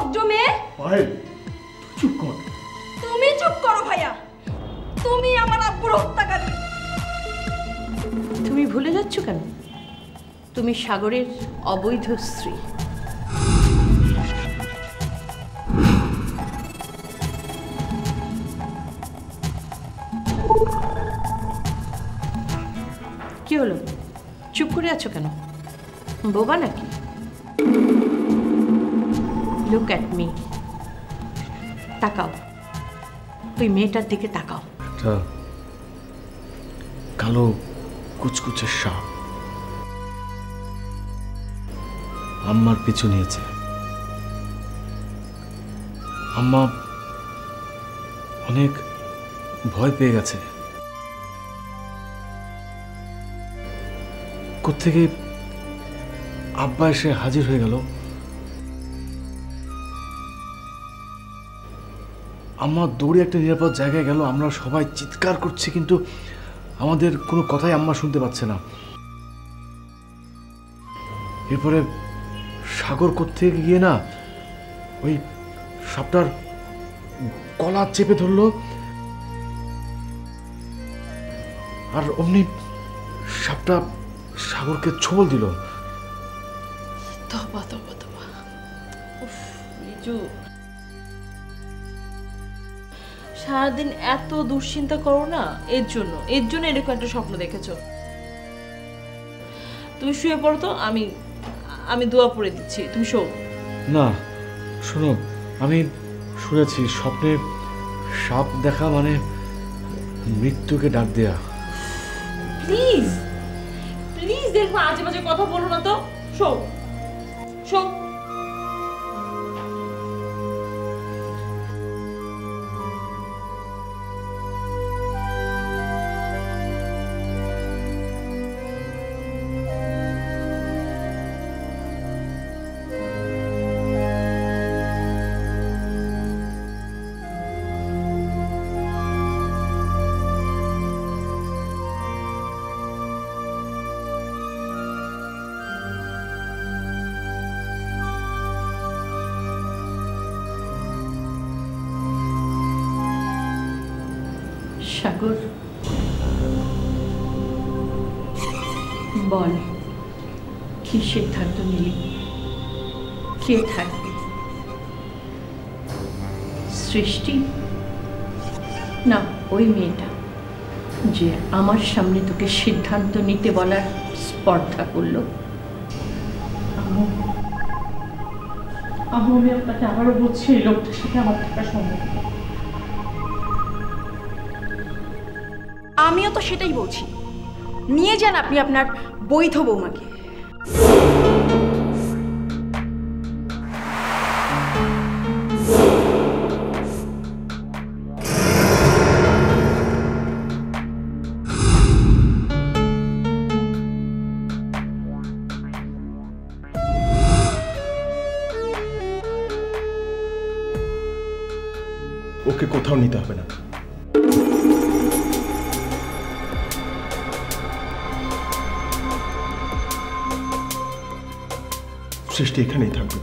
ভদ্র মেয়ে। পায়েল চুপ কর। তুমি চুপ করো ভাইয়া, তুমি আমার আব্বুর হত্যাকারী। তুমি ভুলে যাচ্ছ কেন তুমি সাগরের অবৈধ স্ত্রী? কি হলো, চুপ করে আছো কেন? বোবা নাকি? লুক অ্যাট মি, তাকাও, ওই মেয়েটার দিকে তাকাও। একটা কালো কুচকুচে সাপ আম্মার পিছু নিয়েছে। আম্মা অনেক ভয় পেয়ে গেছে। কোত্থেকে আব্বা এসে হাজির হয়ে গেল। আম্মা দৌড়ে একটা নিরাপদ জায়গায় গেল। আমরা সবাই চিৎকার করছি, কিন্তু আমাদের কোনো কথাই আম্মা শুনতে পাচ্ছে না। এরপরে সাগর কোত্থেকে গিয়ে না ওই সাপটার গলা চেপে ধরলো, আর অমনি সাপটা সাগরকে ছোবল দিল। তবা তবা তবা, উফ রিজু, সারাদিন এত দুশ্চিন্তা করো না, এর জন্য এরকম একটা স্বপ্ন দেখেছো। তুমি শুয়ে পড়ো তো, আমি দোয়া পড়ে দিচ্ছি, তুমি শো। না শোনো, আমি শুনেছি স্বপ্নে সাপ দেখা মানে মৃত্যুকে ডাক দেয়া। প্লিজ প্লিজ দেখো, আজে বাজে কথা বলো না তো। Show show. সাগর, বল কি সিদ্ধান্ত নিলি? কে থাকবে, সৃষ্টি না ওই মেয়েটা যে আমার সামনে তোকে সিদ্ধান্ত নিতে বলার স্পর্ধা করলো? আমি আপনাকে আবারও বলছি, এই লোকটার সাথে আমার থাকা সম্ভব না। আমিও তো সেটাই বলছি, নিয়ে যান আপনি আপনার বৈধ বৌমাকে। ওকে কোথাও নিতে হবে না। সৃষ্টি এখানেই থাকবে।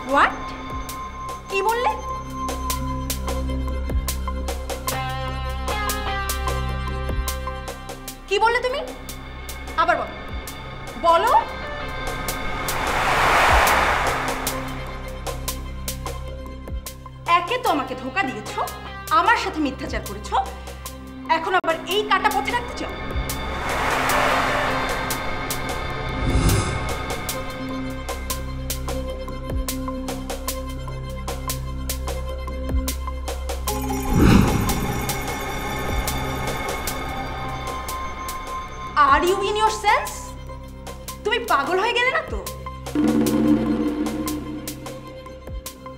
হোয়াট? কি বললে? কি বললে তুমি? আবার বলো, বলো। একে তো আমাকে ধোঁকা দিয়েছো, আমার সাথে মিথ্যাচার করেছো, এখন আবার এই কাটা পথে রাখতে চাও? Are you in your sense? তুমি পাগল হয়ে গেলে না তো?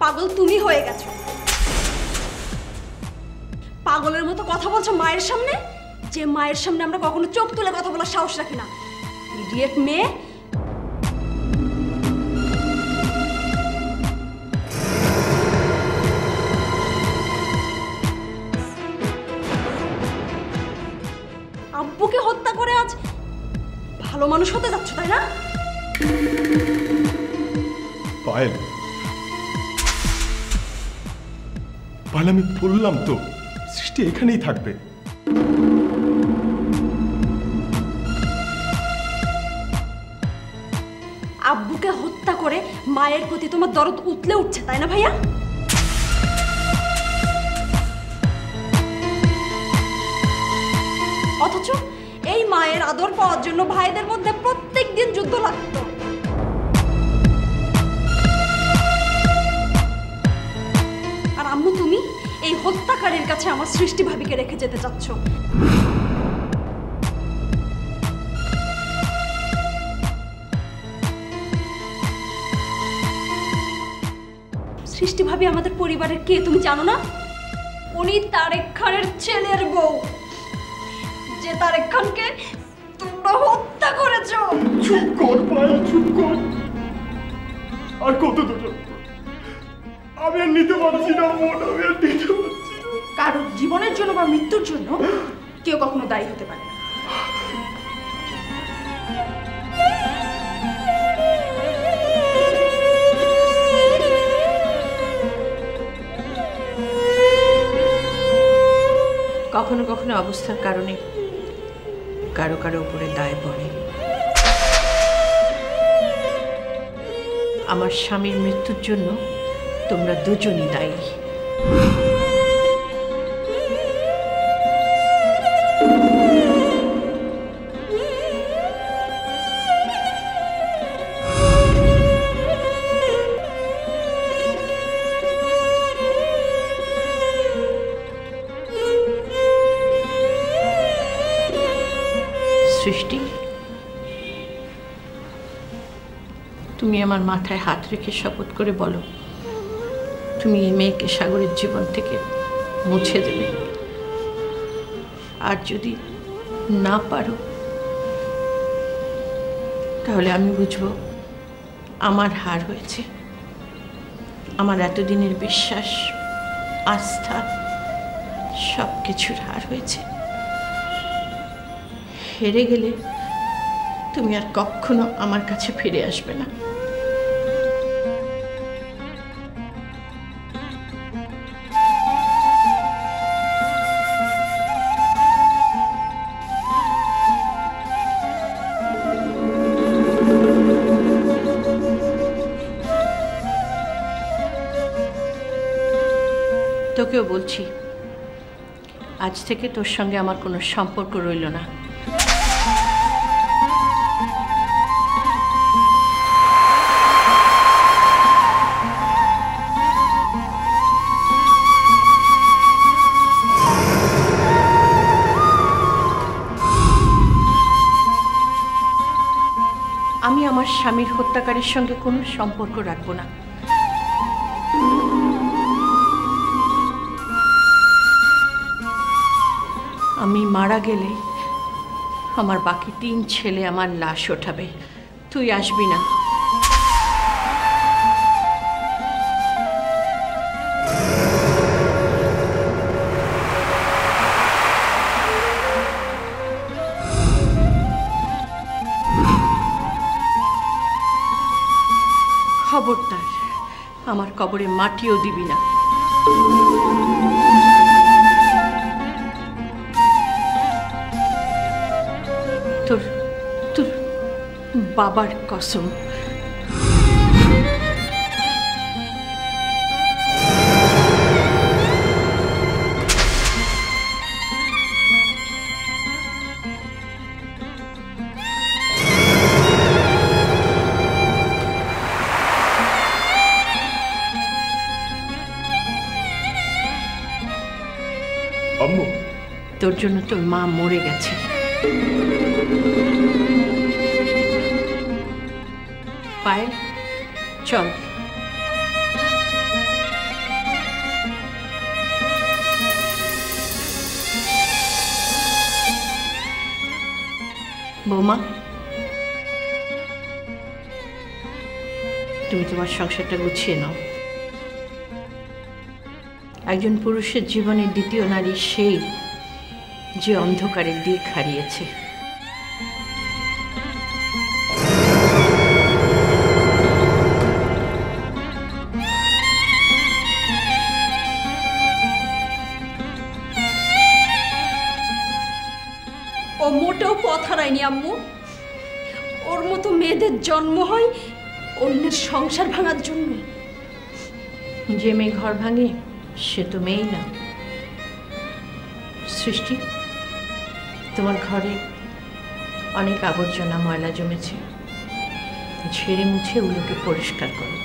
পাগল তুমি হয়ে গেছো। পাগলের মতো কথা বলছো মায়ের সামনে, যে মায়ের সামনে আমরা কখনো চোখ তুলে কথা বলার সাহস রাখি না। ইডিয়েট মেয়ে। আব্বুকে ভালো মানুষ হতে যাচ্ছ, তাই না? পায়েল, পায়েল, আমি বললাম তো সৃষ্টি এখানেই থাকবে। আব্বুকে হত্যা করে মায়ের প্রতি তোমার দরদ উতলে উঠছে, তাই না ভাইয়া? অথচ এই মায়ের আদর পাওয়ার জন্য ভাইদের মধ্যে প্রত্যেক দিন যুদ্ধ লাগতো। আর আম্মু, তুমি এই হত্যাকারীর কাছে আমার সৃষ্টি ভাবিকে রেখে যেতে চাচ্ছ। সৃষ্টি ভাবি আমাদের পরিবারের কে তুমি জানো না? উনি তারেক খানের ছেলের বউ, যে তারেক খানকে তোমরা হত্যা করেছো। চুপ কর পায়েল, চুপ কর। আর কত দূর? আমি আর নিতে পারছি না মন, আমি আর নিতে পারছি না। কারোর জীবনের জন্য বা মৃত্যুর জন্য কেউ কখনো দায়ী হতে পারে না। কখনো কখনো অবস্থার কারণে কারো কারো উপরে দায় পড়ে। আমার স্বামীর মৃত্যুর জন্য তোমরা দুজনই দায়ী। সৃষ্টি, তুমি আমার মাথায় হাত রেখে শপথ করে বলো তুমি এই মেয়েকে সাগরের জীবন থেকে মুছে দেবে। আর যদি না পারো তাহলে আমি বুঝবো আমার হার হয়েছে। আমার এতদিনের বিশ্বাস, আস্থা সব কিছুর হার হয়েছে। হেরে গেলে তুমি আর কখনো আমার কাছে ফিরে আসবে না। তোকেও বলছি, আজ থেকে তোর সঙ্গে আমার কোনো সম্পর্ক রইল না। আমি আমার স্বামীর হত্যাকারীর সঙ্গে কোনো সম্পর্ক রাখবো না। আমি মারা গেলে আমার বাকি 3 ছেলে আমার লাশ ওঠাবে, তুই আসবি না। খবরদার আমার কবরে মাটিও দিবি না। তোর তোর বাবার কসম। আম্মু, তোর জন্য তোর মা মরে গেছে। পায়েল, চল। বৌমা, তুমি তোমার সংসারটা গুছিয়ে নাও। একজন পুরুষের জীবনের দ্বিতীয় নারী সেই, যে অন্ধকারের দিক হারিয়েছে। ও মোটেও পথ হারায়নি আম্মু। ওর মতো মেয়েদের জন্ম হয় অন্যের সংসার ভাঙার জন্য। যে মেয়ে ঘর ভাঙে সে তো মেয়েই না। সৃষ্টি, তোমার ঘরে অনেক আবর্জনা ময়লা জমেছে, ঝেড়ে মুছে ওগুলোকে পরিষ্কার করো।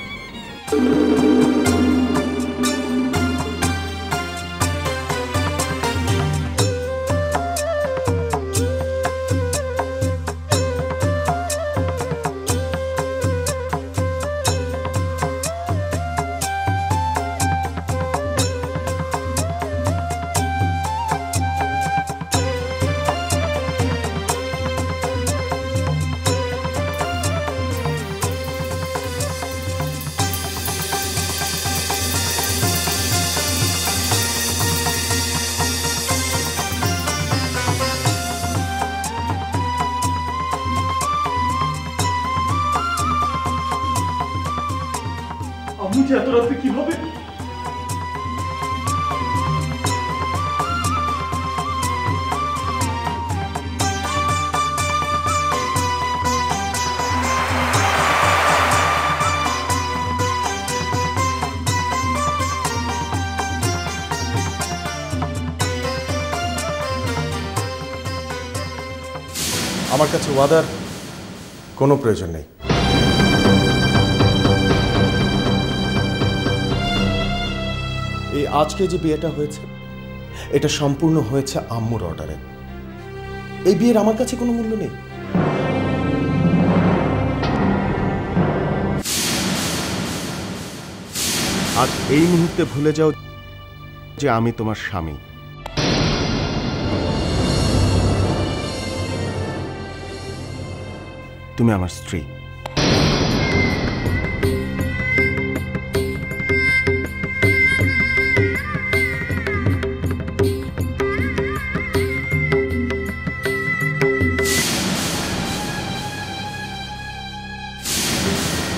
আম্মু যে এত রাতে কিভাবে? আমার কাছে ওয়াদার কোনো প্রয়োজন নেই। এই আজকে যে বিয়েটা হয়েছে এটা সম্পূর্ণ হয়েছে আম্মুর অর্ডারে। এই বিয়ের আমার কাছে কোনো মূল্য নেই। আজ এই মুহূর্তে ভুলে যাও যে আমি তোমার স্বামী। তুমি আমার স্ত্রী।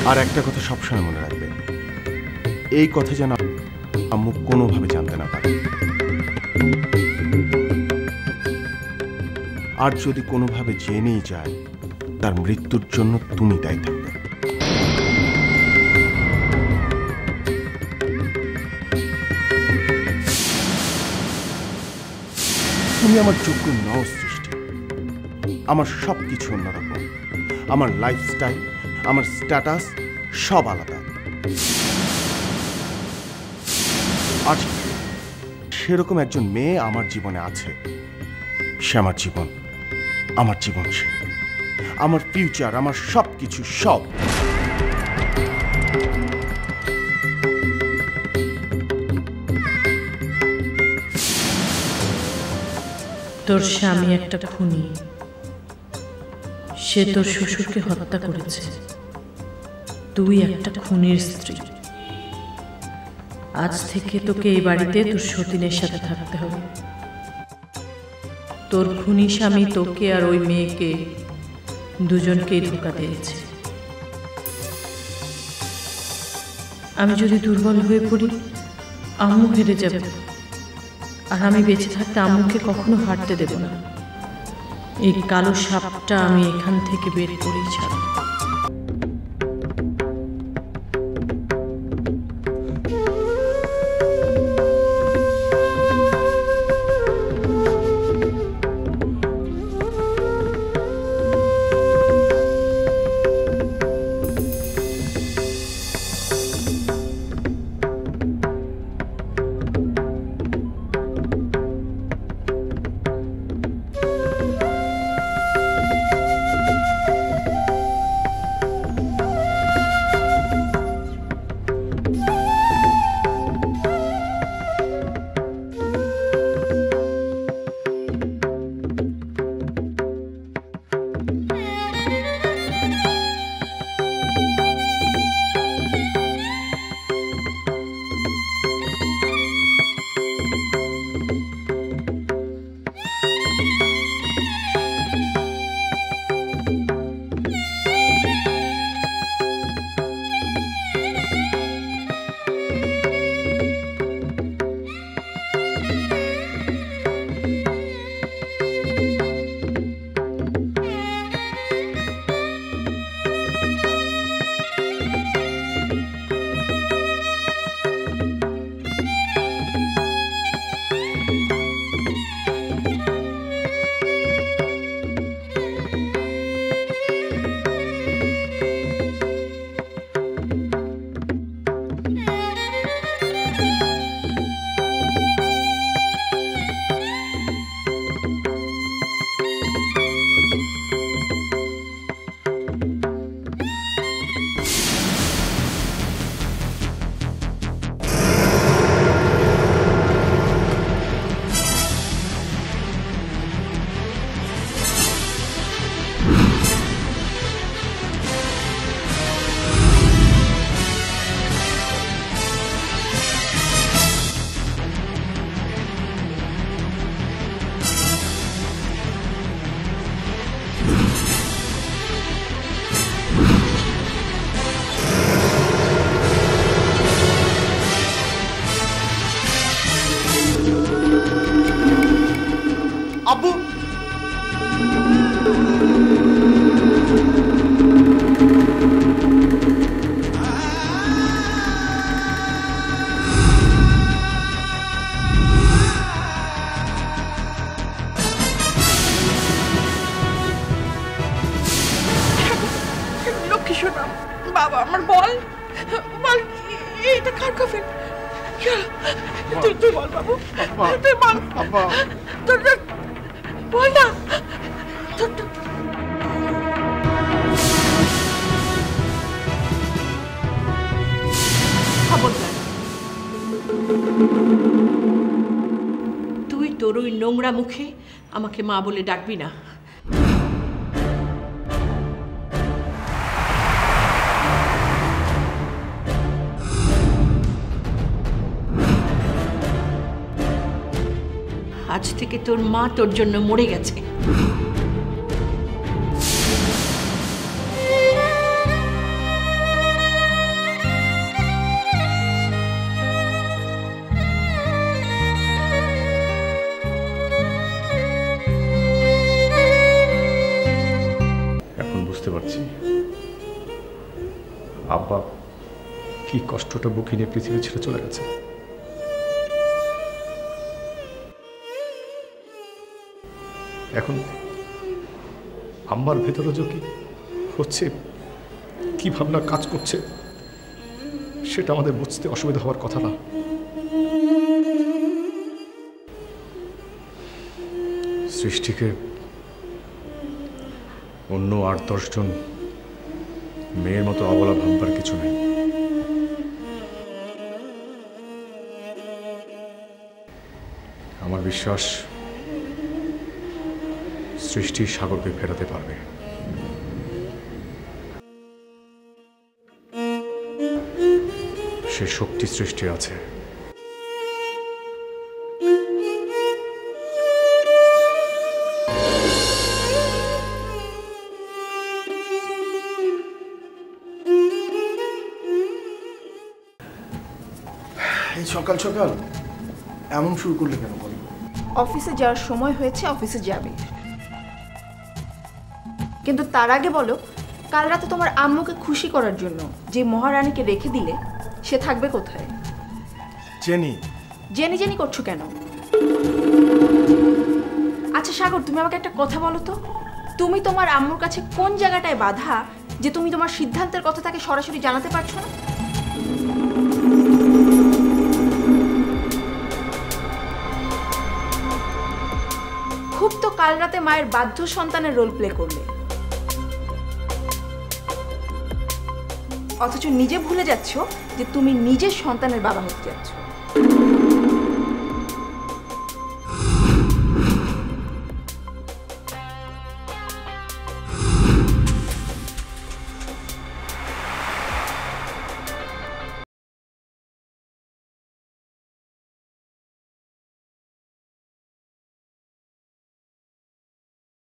আর একটা কথা সবসময় মনে রাখবে, এই কথা যেন আম্মু কোনোভাবে জানতে না পারে। আর যদি কোনোভাবে জেনেই যায়, তার মৃত্যুর জন্য তুমি দায়ী থাকবে। তুমি আমার যোগ্য নও সৃষ্টি। আমার সব কিছু অন্যরকম। আমার লাইফস্টাইল, আমার স্ট্যাটাস সব আলাদা। আর সেরকম একজন মেয়ে আমার জীবনে আছে। সে আমার জীবন, আমার জীবন সে, আমার ফিউচার, আমার সব কিছু সব। তোর স্বামী একটা খুনি। সে তোর শ্বশুরকে হত্যা করেছে। তুই একটা খুনির স্ত্রী। আজ থেকে তোকে এই বাড়িতে তোর সতীনের সাথে থাকতে হবে। তোর খুনি স্বামী তোকে আর ওই মেয়েকে দুজনকেই ধোঁকা দিয়েছে। আমি যদি দুর্বল হয়ে পড়ি, আম্মু হেরে যাবে। আর আমি বেঁচে থাকতে আম্মুকে কখনো হারতে দেব না। এই কালো সাপটা আমি এখান থেকে বের করেই ছাড়ব। আব্বু লক্ষ্মী সোনা, বাবা আমার বল বল, এটা কার কফিন? তুই বল বাবু, তুই বল, তোর বল না। খবরদার, তুই তোর ওই নোংরা মুখে আমাকে মা বলে ডাকবি না। আজ থেকে তোর মা তোর জন্য মরে গেছে। এখন বুঝতে পারছি আব্বা কি কষ্টটা বুকে নিয়ে পৃথিবী ছেড়ে চলে গেছে। এখন আম্মার ভেতরে যে কি হচ্ছে, কি ভাবনা কাজ করছে, সেটা আমাদের বুঝতে অসুবিধা হওয়ার কথা না। সৃষ্টিকে অন্য ৮-১০ জন মেয়ের মতো অবলা ভাববার কিছু নেই। আমার বিশ্বাস সৃষ্টি সাগরকে ফেরাতে পারবে। সে শক্তি সৃষ্টি আছে। এই সকাল সকাল এমন শুরু করলে কেন বলো? অফিসে যাওয়ার সময় হয়েছে, অফিসে যাবে, কিন্তু তার আগে বলো, কাল রাতে তোমার আম্মুকে খুশি করার জন্য যে মহারানীকে রেখে দিলে সে থাকবে কোথায়? জেনি। জেনি জেনি করছো কেন? আচ্ছা সাগর, তুমি আমাকে একটা কথা বলো তো, তুমি তোমার আম্মুর কাছে কোন জায়গাটায় বাধা যে তুমি তোমার সিদ্ধান্তের কথা তাকে সরাসরি জানাতে পারছো না? খুব তো কাল রাতে মায়ের বাধ্য সন্তানের রোল প্লে করলে, অথচ নিজে ভুলে যাচ্ছ যে তুমি নিজের সন্তানের বাবা হতে যাচ্ছ।